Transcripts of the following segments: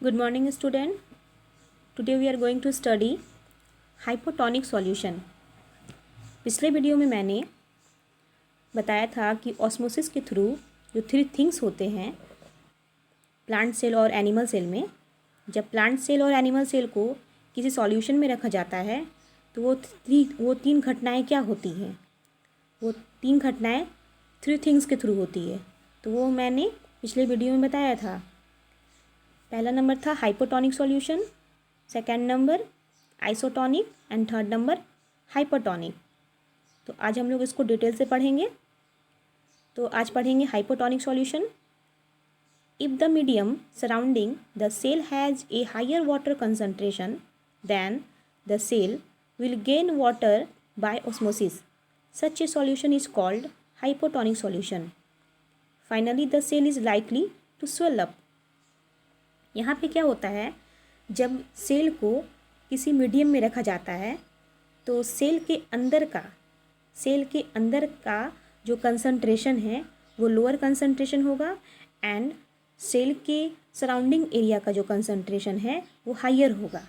Good morning, student. Today we are going to study hypotonic solution. पिछले video में मैंने बताया था कि ऑस्मोसिस के थ्रू जो थ्री थिंग्स होते हैं प्लांट सेल और एनिमल सेल में, जब प्लांट सेल और एनिमल सेल को किसी सॉल्यूशन में रखा जाता है तो वो तीन घटनाएं क्या होती हैं। वो तीन घटनाएं थ्री थिंग्स के थ्रू होती है। तो वो मैंने पिछले वीडियो में बताया था। पहला नंबर था hypotonic solution, second number isotonic and third number hypotonic. तो आज हम लोग इसको डिटेल से पढ़ेंगे। तो आज पढ़ेंगे hypotonic solution. If the medium surrounding the cell has a higher water concentration then the cell will gain water by osmosis, such a solution is called hypotonic solution. Finally the cell is likely to swell up. यहाँ पे क्या होता है, जब cell को किसी medium में रखा जाता है तो सेल के अंदर का जो कंसंट्रेशन है वो लोअर कंसंट्रेशन होगा एंड सेल के सराउंडिंग एरिया का जो कंसंट्रेशन है वो हायर होगा।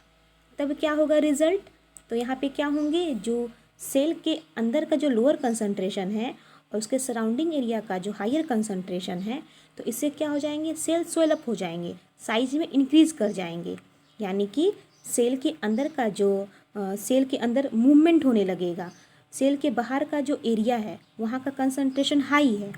तब क्या होगा रिज़ल्ट, तो यहाँ पे क्या होंगे, जो सेल के अंदर का जो लोअर कंसंट्रेशन है और उसके सराउंडिंग एरिया का जो हायर कंसंट्रेशन है, तो इससे क्या हो जाएंगे, सेल स्वेल अप हो जाएंगे, साइज में इंक्रीज़ कर जाएंगे। यानी कि सेल के अंदर का जो सेल के अंदर मूवमेंट होने लगेगा। सेल के बाहर का जो एरिया है वहाँ का कंसंट्रेशन हाई है,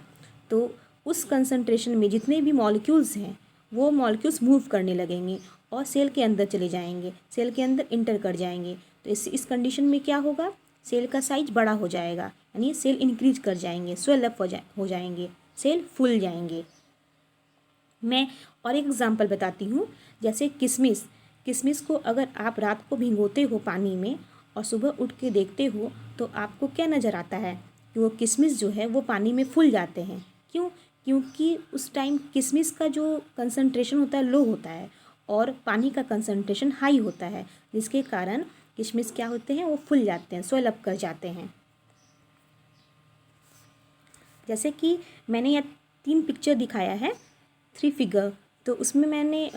तो उस कंसंट्रेशन में जितने भी मॉलिक्यूल्स हैं वो मॉलिक्यूल्स मूव करने लगेंगे और सेल के अंदर चले जाएंगे, सेल के अंदर इंटर कर जाएंगे। तो इस कंडीशन में क्या होगा, सेल का साइज बड़ा हो जाएगा, यानी सेल इंक्रीज कर जाएंगे, स्वेल अप हो जाएंगे, सेल फूल जाएंगे। मैं और एक एग्जांपल बताती हूँ। जैसे किशमिश को अगर आप रात को भिगोते हो पानी में और सुबह उठ के देखते हो तो आपको क्या नज़र आता है कि वो किशमिश जो है वो पानी में फूल जाते हैं। क्यों? क्योंकि उस टाइम किशमिश का जो कंसंट्रेशन होता है लो होता है और पानी का कंसंट्रेशन हाई होता है, जिसके कारण किशमिश क्या होते हैं, वो फूल जाते हैं, स्वेल अप कर जाते हैं। जैसे कि मैंने यहाँ 3 पिक्चर दिखाया है, 3 फिगर। तो उसमें मैंने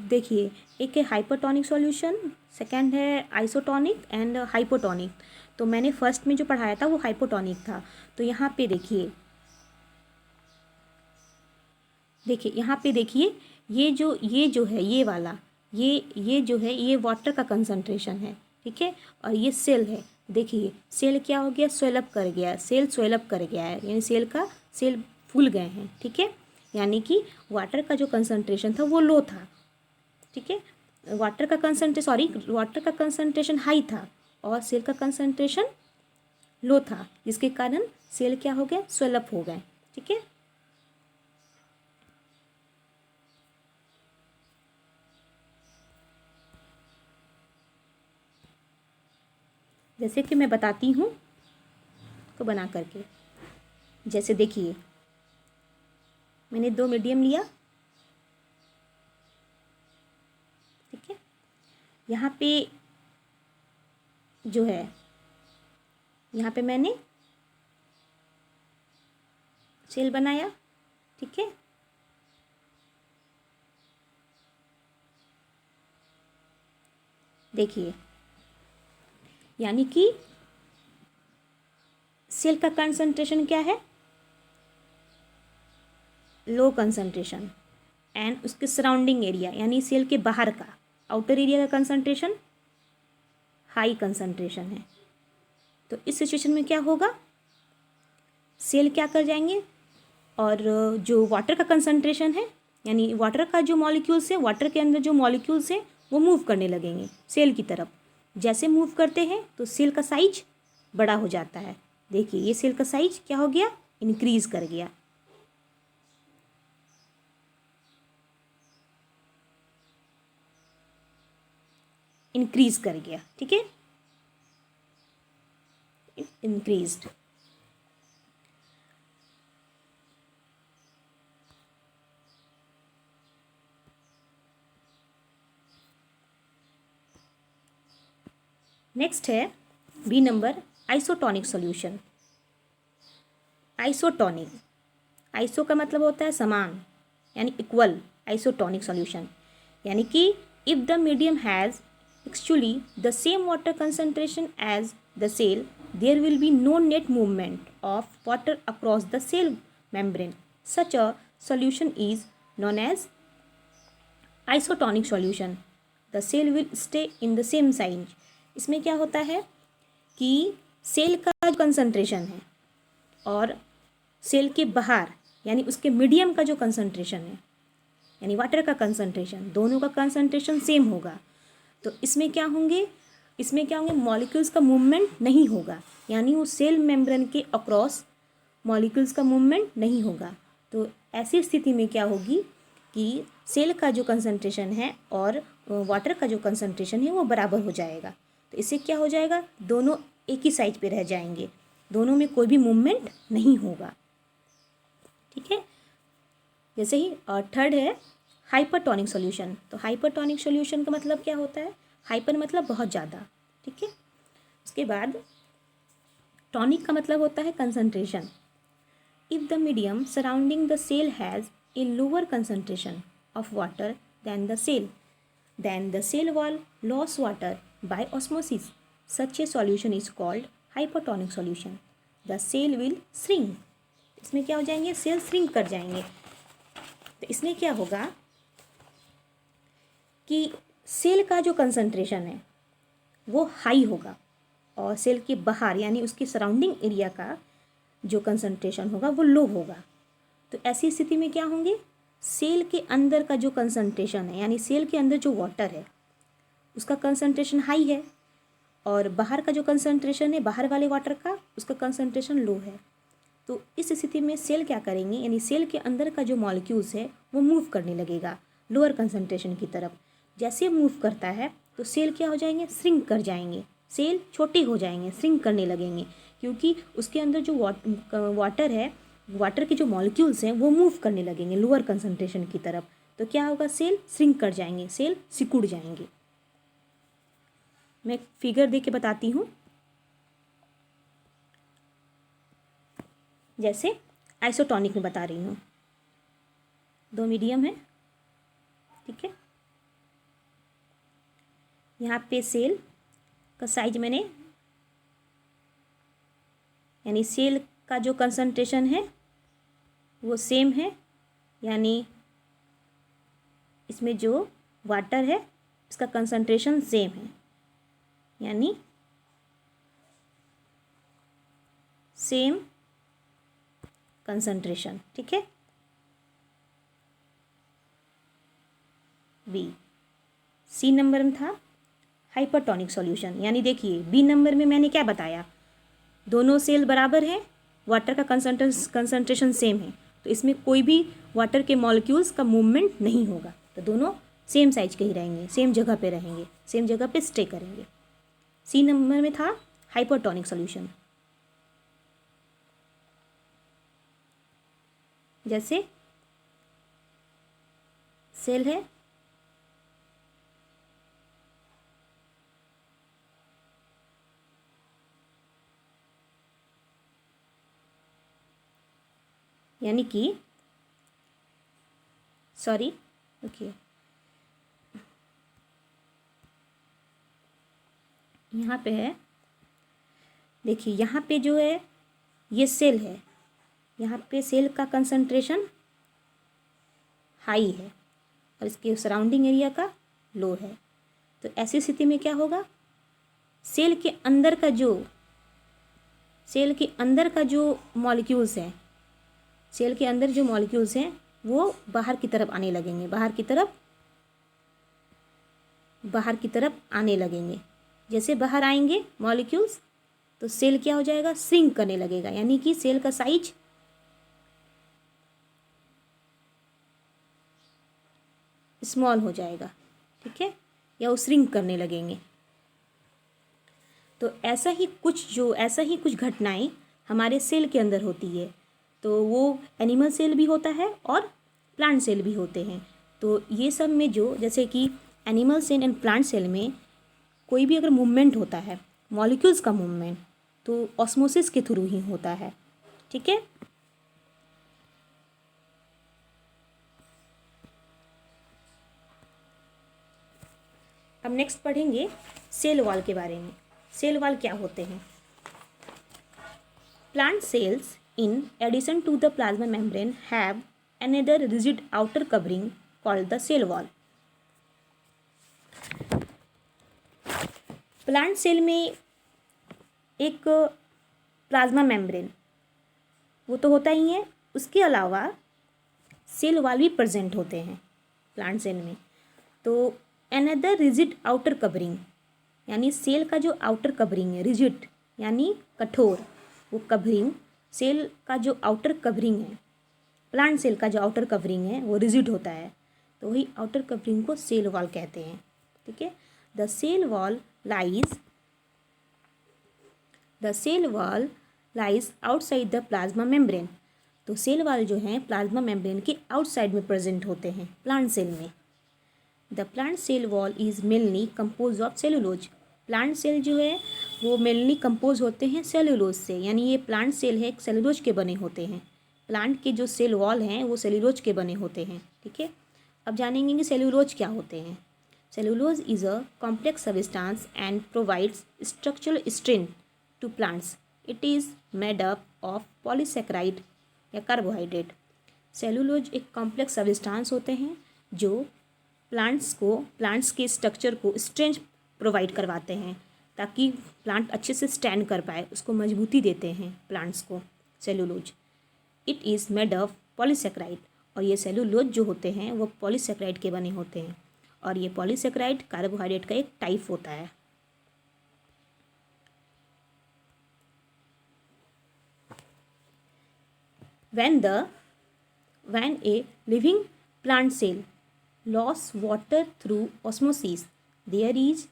देखिए, एक है हाइपरटोनिक सॉल्यूशन, सेकंड है आइसोटोनिक एंड हाइपोटोनिक। तो मैंने फर्स्ट में जो पढ़ाया था वो हाइपोटोनिक था। तो यहाँ पे देखिए यहाँ पे देखिए, ये जो है ये वाला, ये जो है ये वाटर का कंसंट्रेशन है, ठीक है। और ये सेल है, देखिए सेल क्या हो गया, स्वेल अप कर गया, सेल स्वेल अप कर गया है, यानी सेल फूल गए हैं, ठीक है। यानी कि वाटर का जो कंसंट्रेशन था वो लो था, ठीक है। वाटर का कंसंट्रेशन हाई था और सेल का कंसंट्रेशन लो था, जिसके कारण सेल क्या हो गए, स्वेल अप हो गए, ठीक है। जैसे कि मैं बताती हूँ तो बना करके, जैसे देखिए मैंने 2 मीडियम लिया, ठीक है। यहाँ पे जो है, यहाँ पे मैंने सेल बनाया, ठीक है। देखिए यानी कि सेल का कंसंट्रेशन क्या है, लो कंसंट्रेशन, एंड उसके सराउंडिंग एरिया यानी सेल के बाहर का आउटर एरिया का कंसंट्रेशन हाई कंसंट्रेशन है। तो इस सिचुएशन में क्या होगा, सेल क्या कर जाएंगे और जो वाटर का कंसंट्रेशन है, यानी वाटर का जो मॉलिक्यूल्स है, वाटर के अंदर जो मॉलिक्यूल्स हैं वो मूव करने लगेंगे सेल की तरफ। जैसे मूव करते हैं तो सेल का साइज बड़ा हो जाता है। देखिए ये सेल का साइज क्या हो गया, इंक्रीज कर गया। इंक्रीज कर गया, ठीक है, इंक्रीज्ड। नेक्स्ट है B number, isotonic solution. Isotonic, iso का मतलब होता है समान, यानी इक्वल, आइसोटोनिक सॉल्यूशन यानी कि if the medium has actually the same water concentration as the cell, there will be no net movement of water across the cell membrane. Such a solution is known as isotonic solution. The cell will stay in the same size. इसमें क्या होता है कि cell का concentration है और cell के बाहर यानी उसके मीडियम का जो कंसंट्रेशन है यानी वाटर का कंसंट्रेशन, दोनों का कंसंट्रेशन सेम होगा. तो इसमें क्या होंगे मॉलिक्यूल्स का मूवमेंट नहीं होगा, यानी वो सेल मेम्ब्रेन के अक्रॉस मॉलिक्यूल्स का मूवमेंट नहीं होगा. तो ऐसी स्थिति में क्या होगी कि सेल का जो कंसंट्रेशन है और वाटर का जो कंसंट्रेशन है वो बराबर हो जाएगा. तो इससे क्या हो जाएगा, दोनों एक ही साइज पे रह जाएंगे, दोनों में कोई भी मूवमेंट नहीं होगा. ठीक है. जैसे ही थर्ड है हाइपरटोनिक सॉल्यूशन. तो हाइपरटोनिक सॉल्यूशन का मतलब क्या होता है, हाइपर मतलब बहुत ज़्यादा. ठीक है. उसके बाद टॉनिक का मतलब होता है concentration. If the medium surrounding the cell has a lower concentration of water than the cell, then the cell wall lose water by osmosis. Such a solution is called hypertonic solution. The cell will shrink. इसमें क्या हो जाएंगे, cell shrink कर जाएंगे. तो इसमें क्या होगा कि सेल का जो कंसंट्रेशन है वो हाई होगा और सेल के बाहर यानी उसके सराउंडिंग एरिया का जो कंसंट्रेशन होगा वो लो होगा. तो ऐसी स्थिति में क्या होंगे, सेल के अंदर का जो कंसंट्रेशन है यानी सेल के अंदर जो वाटर है उसका कंसंट्रेशन हाई है और बाहर का जो कंसंट्रेशन है बाहर वाले वाटर का उसका कंसंट्रेशन लो है. तो इस स्थिति में सेल क्या करेंगे, यानी सेल के अंदर का जो मॉलिक्यूल्स है वो मूव करने लगेगा लोअर कंसंट्रेशन की तरफ. जैसे मूव करता है तो सेल क्या हो जाएंगे, श्रिंक कर जाएंगे, सेल छोटे हो जाएंगे, श्रिंक करने लगेंगे, क्योंकि उसके अंदर जो वाटर है, वाटर के जो मॉलिक्यूल्स हैं वो मूव करने लगेंगे लोअर कंसंट्रेशन की तरफ. तो क्या होगा, सेल श्रिंक कर जाएंगे, सेल सिकुड़ जाएंगे. मैं फिगर दे के बताती हूँ. जैसे आइसोटॉनिक में बता रही हूँ, दो मीडियम है. ठीक है. यहाँ पे सेल का साइज मैंने यानी सेल का जो कंसंट्रेशन है वो सेम है, यानी इसमें जो वाटर है इसका कंसंट्रेशन सेम है, यानी सेम कंसंट्रेशन. ठीक है. बी. सी नंबर में था हाइपरटोनिक सॉल्यूशन. यानी देखिए बी नंबर में मैंने क्या बताया, दोनों सेल बराबर हैं, वाटर का कंसंट्रेशन सेम है, तो इसमें कोई भी वाटर के मॉलिक्यूल्स का मूवमेंट नहीं होगा. तो दोनों सेम साइज के ही रहेंगे, सेम जगह पे रहेंगे, सेम जगह पे स्टे करेंगे. सी नंबर में था हाइपरटोनिक सॉल्यूशन. जैसे सेल है, यानी कि सॉरी ओके यहाँ पे है, देखिए यहाँ पे जो है ये सेल है, यहाँ पे सेल का कंसंट्रेशन हाई है और इसके सराउंडिंग एरिया का लो है. तो ऐसी स्थिति में क्या होगा, सेल के अंदर का जो मॉलिक्यूल्स हैं, सेल के अंदर जो मॉलिक्यूल्स हैं वो बाहर की तरफ आने लगेंगे, बाहर की तरफ आने लगेंगे. जैसे बाहर आएंगे मॉलिक्यूल्स तो सेल क्या हो जाएगा, श्रिंक करने लगेगा, यानी कि सेल का साइज स्मॉल हो जाएगा. ठीक है, या वो श्रिंक करने लगेंगे. तो ऐसा ही कुछ घटनाएं हमारे सेल के अंदर होती है. तो वो एनिमल सेल भी होता है और प्लांट सेल भी होते हैं. तो ये सब में जो जैसे कि animal cell and plant cell में कोई भी अगर मूवमेंट होता है, मॉलिक्यूल्स का मूवमेंट, तो ऑस्मोसिस के थ्रू ही होता है. ठीक है. अब नेक्स्ट पढ़ेंगे सेल वॉल के बारे में। सेल वॉल क्या होते हैं? Plant cells in addition to the plasma membrane have another rigid outer covering called the cell wall. Plant cell में एक प्लाज्मा मेम्ब्रेन वो तो होता ही है, उसके अलावा सेल वॉल भी प्रेजेंट होते हैं प्लांट सेल में। तो अनदर रिजिड आउटर कवरिंग, यानी सेल का जो आउटर कवरिंग है, रिजिड यानी कठोर, वो कवरिंग सेल का जो आउटर कवरिंग है, प्लांट सेल का जो आउटर कवरिंग है वो रिजिड होता है, तो वही आउटर कवरिंग को सेल वॉल कहते हैं। ठीक है। The cell wall lies outside the plasma membrane. तो सेल वॉल जो है प्लाज्मा मेम्ब्रेन के आउटसाइड में प्रेजेंट होते हैं प्लांट सेल में। The plant cell wall is mainly compose of cellulose. Plant cell जो है वो मेनली कंपोज होते हैं सेलुलोज से, यानी ये प्लांट सेल है सेलुलोज के बने होते हैं। प्लांट के जो सेल वॉल हैं वो सेलुलोज के बने होते हैं। ठीक है। अब जानेंगे कि सेलुलोज क्या होते हैं। Cellulose is a complex substance and provides structural strength to plants. It is made up of polysaccharide या कार्बोहाइड्रेट। सेलुलोज एक कॉम्प्लेक्स सब्सटेंस होते हैं जो प्लांट्स के स्ट्रक्चर को स्ट्रेंथ प्रोवाइड करवाते हैं ताकि प्लांट अच्छे से स्टैंड कर पाए, उसको मजबूती देते हैं प्लांट्स को cellulose. It is made of polysaccharide, और ये सेलुलोज जो होते हैं वो पॉलीसेकेराइड के बने होते हैं, और ये पॉलीसेकेराइड कार्बोहाइड्रेट का एक टाइप होता है। when a living plant cell loss water through osmosis, there is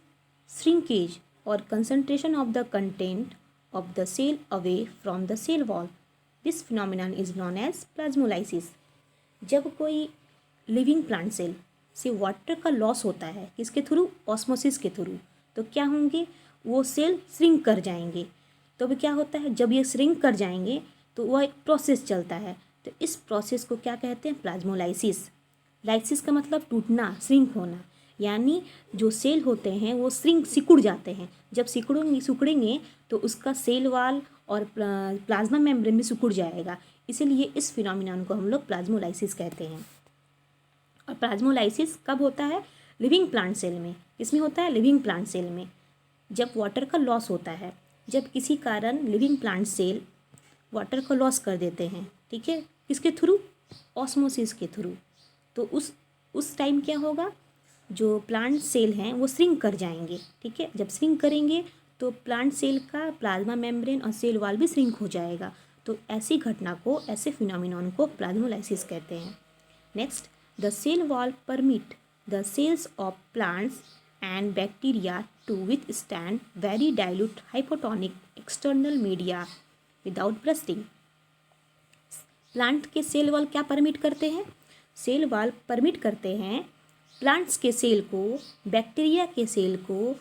shrinkage or concentration of the content of the cell away from the cell wall. This phenomenon is known as plasmolysis. जब कोई living plant cell से water का loss होता है, किसके through? Osmosis के through, तो क्या होंगे? वो सेल श्रिंक कर जाएंगे। तो अब क्या होता है, जब ये श्रिंक कर जाएंगे तो वह एक प्रोसेस चलता है, तो इस प्रोसेस को क्या कहते हैं? प्लाज्मोलाइसिस। लाइसिस का मतलब टूटना, श्रिंक होना, यानी जो सेल होते हैं वो सिकुड़ जाते हैं। जब सिकुड़ेंगे तो उसका सेल वाल और प्लाज्मा मेम्ब्रेन भी सिकुड़ जाएगा, इसीलिए इस फिनोमिनन को हम लोग प्लाज्मोलाइसिस कहते हैं। और प्लाज्मोलाइसिस कब होता है? लिविंग प्लांट सेल में। किसमें होता है? लिविंग प्लांट सेल में, जब वाटर का लॉस होता है, जब किसी कारण लिविंग प्लांट सेल वाटर को लॉस कर देते हैं। ठीक है। किसके थ्रू? ऑस्मोसिस के थ्रू। तो उस टाइम क्या होगा? जो प्लांट सेल हैं वो श्रिंक कर जाएंगे। ठीक है। जब श्रिंक करेंगे तो प्लांट सेल का प्लाज्मा मेम्ब्रेन और सेल वॉल भी श्रिंक हो जाएगा। तो ऐसी घटना को, ऐसे फिनोमिनन को प्लाज्मोलाइसिस कहते हैं। Next, the cell wall permit the cells of plants and bacteria to withstand very dilute hypotonic external media without bursting. Plant के सेल वॉल क्या परमिट करते हैं? सेल वॉल परमिट करते हैं प्लांट्स के सेल को, बैक्टीरिया के सेल को,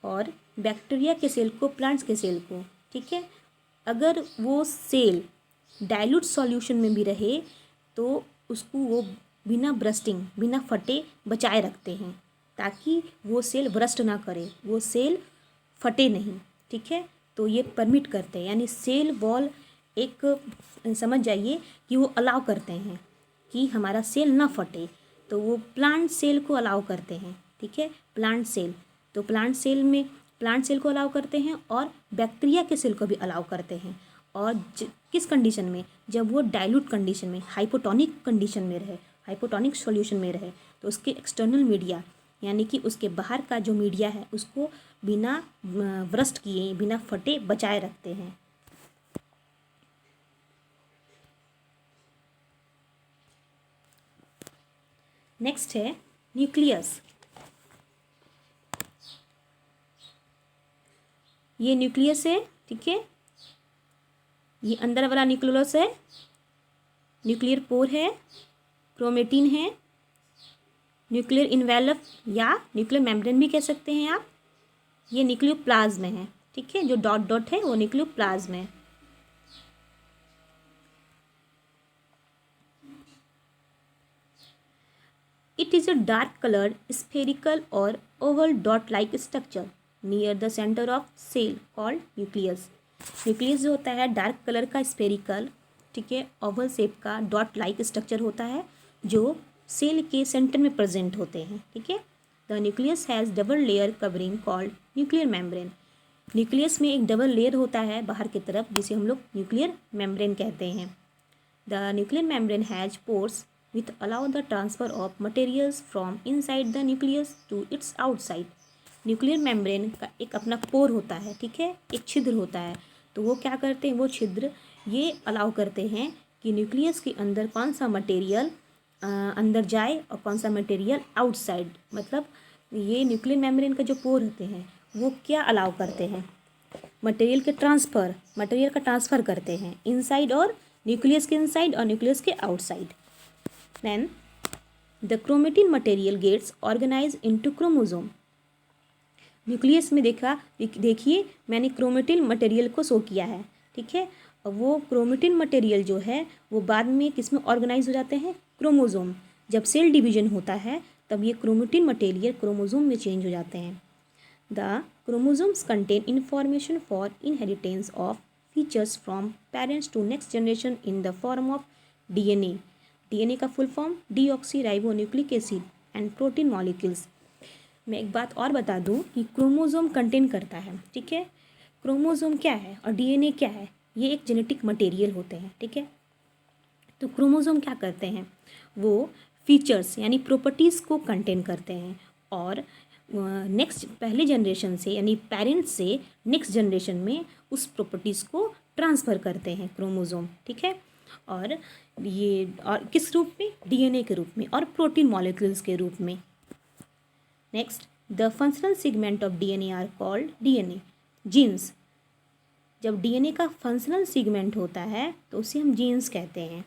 और बैक्टीरिया के सेल को प्लांट्स के सेल को। ठीक है। अगर वो सेल डाइल्यूट सॉल्यूशन में भी रहे तो उसको वो बिना ब्रस्टिंग, बिना फटे बचाए रखते हैं, ताकि वो सेल ब्रस्ट ना करे, वो सेल फटे नहीं। ठीक है। तो ये परमिट करते हैं, यानी सेल वॉल एक, समझ जाइए कि वो अलाउ करते हैं कि हमारा सेल ना फटे, तो वो प्लांट सेल को अलाउ करते हैं। ठीक है। प्लांट सेल, तो प्लांट सेल को अलाउ करते हैं और बैक्टीरिया के सेल को भी अलाउ करते हैं। और किस कंडीशन में? जब वो डाइल्यूट कंडीशन में, हाइपोटोनिक कंडीशन में रहे, हाइपोटोनिक सॉल्यूशन में रहे, तो उसके एक्सटर्नल मीडिया, यानी कि उसके बाहर का जो मीडिया है उसको बिना ब्रस्ट किए, बिना फटे बचाए रखते हैं। नेक्स्ट है न्यूक्लियस। ये न्यूक्लियस है। ठीक है। ये अंदर वाला न्यूक्लियस है, न्यूक्लियर पोर है, क्रोमेटिन है, न्यूक्लियर इन्वेलप या न्यूक्लियर मेम्ब्रेन भी कह सकते हैं आप। ये न्यूक्लियोप्लाज्म है। ठीक है। जो डॉट डॉट है वो न्यूक्लियोप्लाज्म है। It is a dark colored spherical or oval dot like structure near the center of cell called nucleus. Nucleus जो होता है डार्क कलर का स्फेरिकल, ठीक है, ओवल शेप का डॉट लाइक स्ट्रक्चर होता है जो सेल के सेंटर में प्रेजेंट होते हैं, ठीक है. The nucleus has double layer covering called nuclear membrane. Nucleus में एक डबल लेयर होता है बाहर की तरफ जिसे हम लोग न्यूक्लियर मेम्ब्रेन कहते हैं. The nuclear membrane has pores with allow the transfer of materials from inside the nucleus to its outside. Nuclear membrane का एक अपना पोर होता है, ठीक है, एक छिद्र होता है. तो वो क्या करते हैं, वो छिद्र ये अलाउ करते हैं कि न्यूक्लियस के अंदर कौन सा मटेरियल अंदर जाए और कौन सा मटेरियल आउटसाइड. मतलब ये न्यूक्लियर मेम्ब्रेन का जो पोर होते हैं वो क्या अलाउ करते हैं, मटेरियल का ट्रांसफ़र करते हैं इनसाइड और न्यूक्लियस के इनसाइड और न्यूक्लियस के outside. Then the chromatin material gets organise into chromosome. Nucleus में देखिए मैंने क्रोमेटिन मटेरियल को शो किया है, ठीक है. और वो क्रोमेटिन मटेरियल जो है वो बाद में किस में ऑर्गेनाइज हो जाते हैं, क्रोमोसोम. जब सेल डिवीजन होता है तब ये क्रोमेटिन मटेरियल क्रोमोसोम में चेंज हो जाते हैं. The chromosomes contain information for inheritance of features from parents to next generation in the form of DNA. DNA का full form deoxyribonucleic acid and protein molecules. मैं एक बात और बता दूं कि क्रोमोसोम कंटेन करता है, ठीक है. क्रोमोसोम क्या है और डीएनए क्या है, ये एक जेनेटिक मटेरियल होते हैं, ठीक है. तो क्रोमोसोम क्या करते हैं, वो फीचर्स यानी प्रॉपर्टीज़ को कंटेन करते हैं और नेक्स्ट पहले जनरेशन से यानी पेरेंट्स से नेक्स्ट जनरेशन में उस प्रॉपर्टीज़ को ट्रांसफ़र करते हैं क्रोमोसोम, ठीक है. और ये और किस रूप में, डीएनए के रूप में और प्रोटीन मॉलिक्यूल्स के रूप में. Next the functional segment of DNA are called DNA genes. जब डीएनए का फंक्शनल सेगमेंट होता है तो उसे हम जीन्स कहते हैं.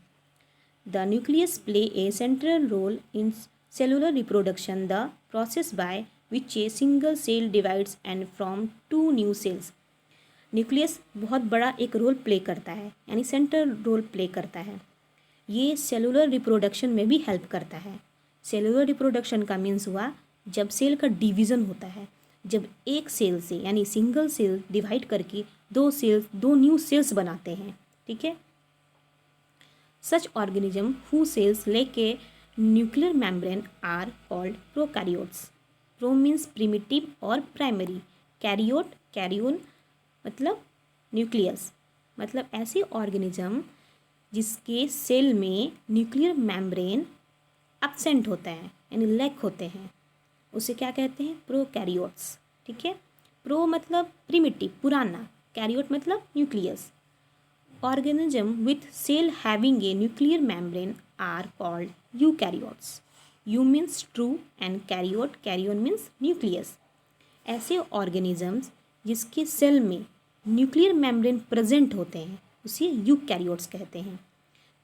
The nucleus play a central role in cellular reproduction, the process by which a single cell divides and from two new cells. Nucleus बहुत बड़ा एक रोल प्ले करता है यानी सेंट्रल रोल प्ले करता है. ये सेलुलर रिप्रोडक्शन में भी हेल्प करता है. सेलुलर रिप्रोडक्शन का मीन्स हुआ जब सेल का डिवीज़न होता है, जब एक सेल से यानी सिंगल सेल डिवाइड करके दो न्यू सेल्स बनाते हैं, ठीक है. Such organism who cells lack a nuclear membrane are called prokaryotes. Pro means primitive और प्राइमरी, कैरियोट कैरियोन मतलब न्यूक्लियस, मतलब ऐसे ऑर्गेनिज्म जिसके सेल में न्यूक्लियर मेम्ब्रेन एब्सेंट होता है यानी लैक होते हैं, उसे क्या कहते हैं, प्रोकैरियोट्स, ठीक है. प्रो मतलब प्रिमिटिव पुराना, कैरियोट मतलब nucleus. Organism with cell having a nuclear membrane are called eukaryotes. Eu means true and karyon means nucleus. ऐसे ऑर्गेनिजम्स जिसके सेल में न्यूक्लियर मेम्ब्रेन प्रेजेंट होते हैं उसे यूकैरियोट्स कहते हैं.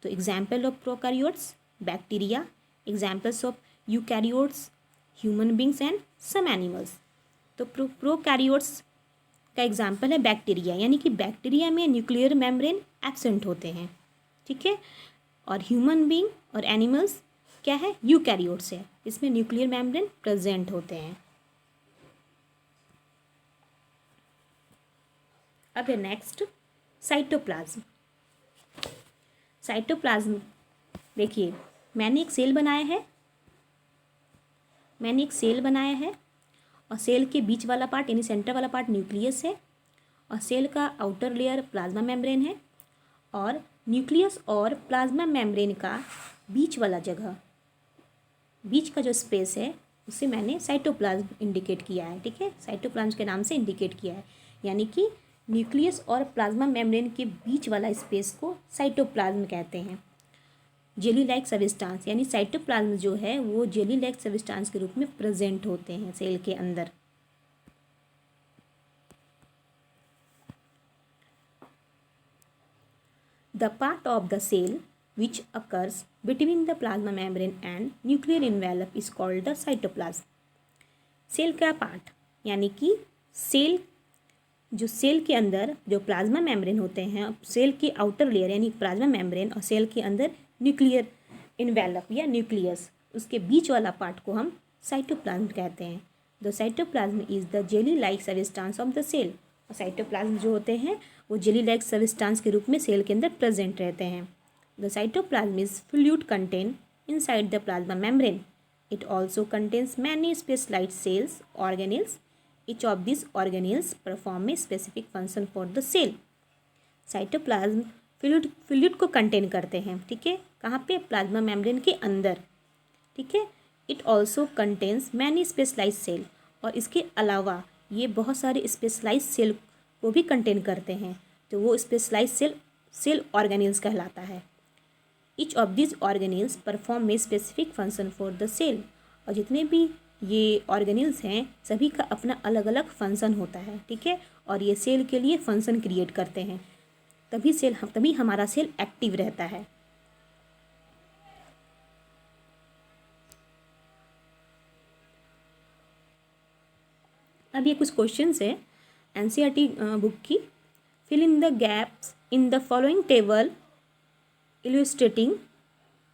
तो example of prokaryotes bacteria, examples of eukaryotes human beings and some animals. तो प्रोकैरियोट्स का एग्जाम्पल है बैक्टीरिया, यानी कि बैक्टीरिया में न्यूक्लियर मेम्ब्रेन एब्सेंट होते हैं, ठीक है. और ह्यूमन बींग और एनिमल्स क्या है, यूकैरियोट्स है, इसमें न्यूक्लियर मेम्ब्रेन प्रेजेंट होते हैं. अब है नेक्स्ट साइटोप्लाज्म. साइटोप्लाज्म देखिए मैंने एक सेल बनाया है और सेल के बीच वाला पार्ट यानी सेंटर वाला पार्ट न्यूक्लियस है और सेल का आउटर लेयर प्लाज्मा मेम्ब्रेन है और न्यूक्लियस और प्लाज्मा मेम्ब्रेन का बीच वाला जगह, बीच का जो स्पेस है उसे मैंने साइटोप्लाज्म इंडिकेट किया है, ठीक है. साइटोप्लाज्म के नाम से इंडिकेट किया है, यानी कि न्यूक्लियस और प्लाज्मा मेम्ब्रेन के बीच वाला स्पेस को साइटोप्लाज्म कहते हैं. जेली लाइक सब्सटेंस यानी साइटोप्लाज्म जो है वो जेली लाइक सब्सटेंस के रूप में प्रेजेंट होते हैं सेल के अंदर. The part of the cell which occurs between the plasma membrane and nuclear envelope is called the cytoplasm. Cell का पार्ट यानी कि सेल जो सेल के अंदर जो प्लाज्मा मेम्ब्रेन होते हैं, सेल की आउटर लेयर यानी प्लाज्मा मेम्ब्रेन और सेल के अंदर न्यूक्लियर इन्वेलप या न्यूक्लियस, उसके बीच वाला पार्ट को हम साइटोप्लाज्म कहते हैं। The cytoplasm is the jelly like substance of the cell. और साइटोप्लाज्म जो होते हैं वो जेली लाइक सबस्टांस के रूप में सेल के अंदर प्रेजेंट रहते हैं। The cytoplasm is fluid contain inside the plasma membrane. It also contains many specialised cells organelles. Each of these organelles perform a specific function for the cell. Cytoplasm fluid को contain करते हैं, ठीक है, कहाँ पे, plasma membrane के अंदर, ठीक है। It also contains many specialise cell, और इसके अलावा ये बहुत सारे स्पेशलाइज सेल को भी कंटेन करते हैं, तो वो स्पेशलाइज सेल ऑर्गेनेल्स कहलाता है। Each of this organelles perform a specific function for the cell. और जितने भी ये ऑर्गेनेल्स हैं सभी का अपना अलग अलग फंक्शन होता है, ठीक है, और ये सेल के लिए फंक्शन क्रिएट करते हैं, तभी हमारा सेल एक्टिव रहता है। अब ये कुछ क्वेश्चंस है एनसीईआरटी बुक की। Fill in the gaps in the following table illustrating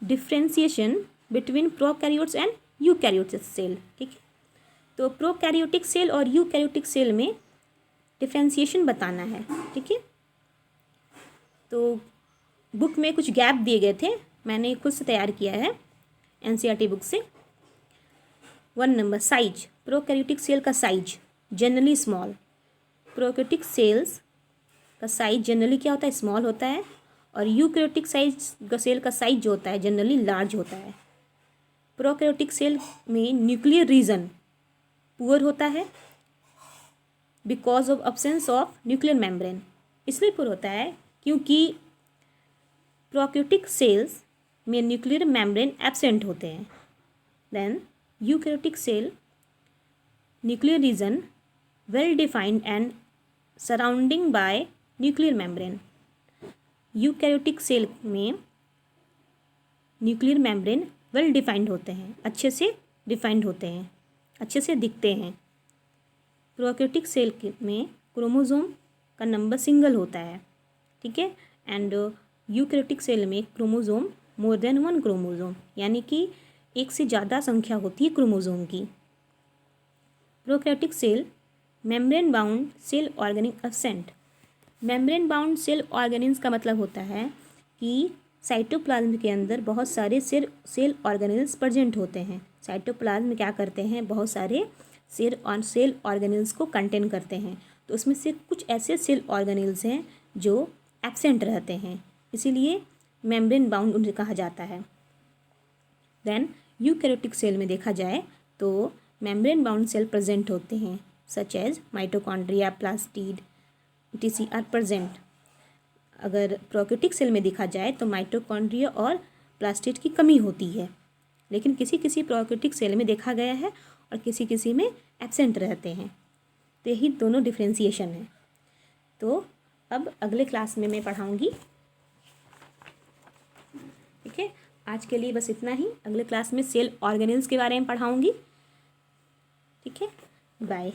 differentiation between prokaryotes and eukaryotic cell, ठीक है। तो प्रोकैरियोटिक सेल और यूकैरियोटिक सेल में डिफ्रेंसिएशन बताना है, ठीक है। तो बुक में कुछ गैप दिए गए थे, मैंने खुद से तैयार किया है एनसीईआरटी बुक से। 1 नंबर, साइज। प्रोकैरियोटिक सेल का size generally small. Prokaryotic cells का साइज जनरली क्या होता है, स्मॉल होता है, और यूकैरियोटिक सेल का साइज जो होता है जनरली लार्ज होता है। प्रोकैरियोटिक सेल में न्यूक्लियर रीजन पुअर होता है because of absence of nuclear membrane. इसलिए पुअर होता है क्योंकि प्रोकैरियोटिक सेल्स में न्यूक्लियर मेम्ब्रेन एब्सेंट होते हैं। Then eukaryotic cell nuclear region well defined and surrounding by nuclear membrane. Eukaryotic cell में न्यूक्लियर मेम्ब्रेन वेल डिफाइंड होते हैं, अच्छे से डिफाइंड होते हैं, अच्छे से दिखते हैं। प्रोकैरियोटिक सेल में क्रोमोसोम का नंबर सिंगल होता है, ठीक है, एंड यूकैरियोटिक सेल में क्रोमोसोम मोर देन 1 क्रोमोसोम, यानी कि एक से ज़्यादा संख्या होती है क्रोमोसोम की। Prokaryotic cell membrane bound cell organic absent. Membrane bound cell organelles का मतलब होता है कि साइटोप्लाज्म के अंदर बहुत सारे सेल ऑर्गेनेल्स प्रेजेंट होते हैं। साइटोप्लाज्म क्या करते हैं, बहुत सारे सेल ऑर्गेनेल्स को कंटेन करते हैं, तो उसमें से कुछ ऐसे सेल ऑर्गेनेल्स हैं जो एब्सेंट रहते हैं, इसीलिए मेम्ब्रेन बाउंड उन्हें कहा जाता है। देन यूकैरियोटिक सेल में देखा जाए तो मेम्ब्रेन बाउंड सेल प्रेजेंट होते हैं, such as mitochondria, plastid, etc are present. अगर प्रोकैरियोटिक सेल में देखा जाए तो माइटोकॉन्ड्रिया और प्लास्टिड की कमी होती है, लेकिन किसी किसी प्रोकैरियोटिक सेल में देखा गया है और किसी किसी में एब्सेंट रहते हैं। तो यही दोनों डिफ्रेंसिएशन है। तो अब अगले क्लास में मैं पढ़ाऊँगी, ठीक है। आज के लिए बस इतना ही, अगले क्लास में सेल ऑर्गेनेल्स के बारे में पढ़ाऊँगी, ठीक है। बाय।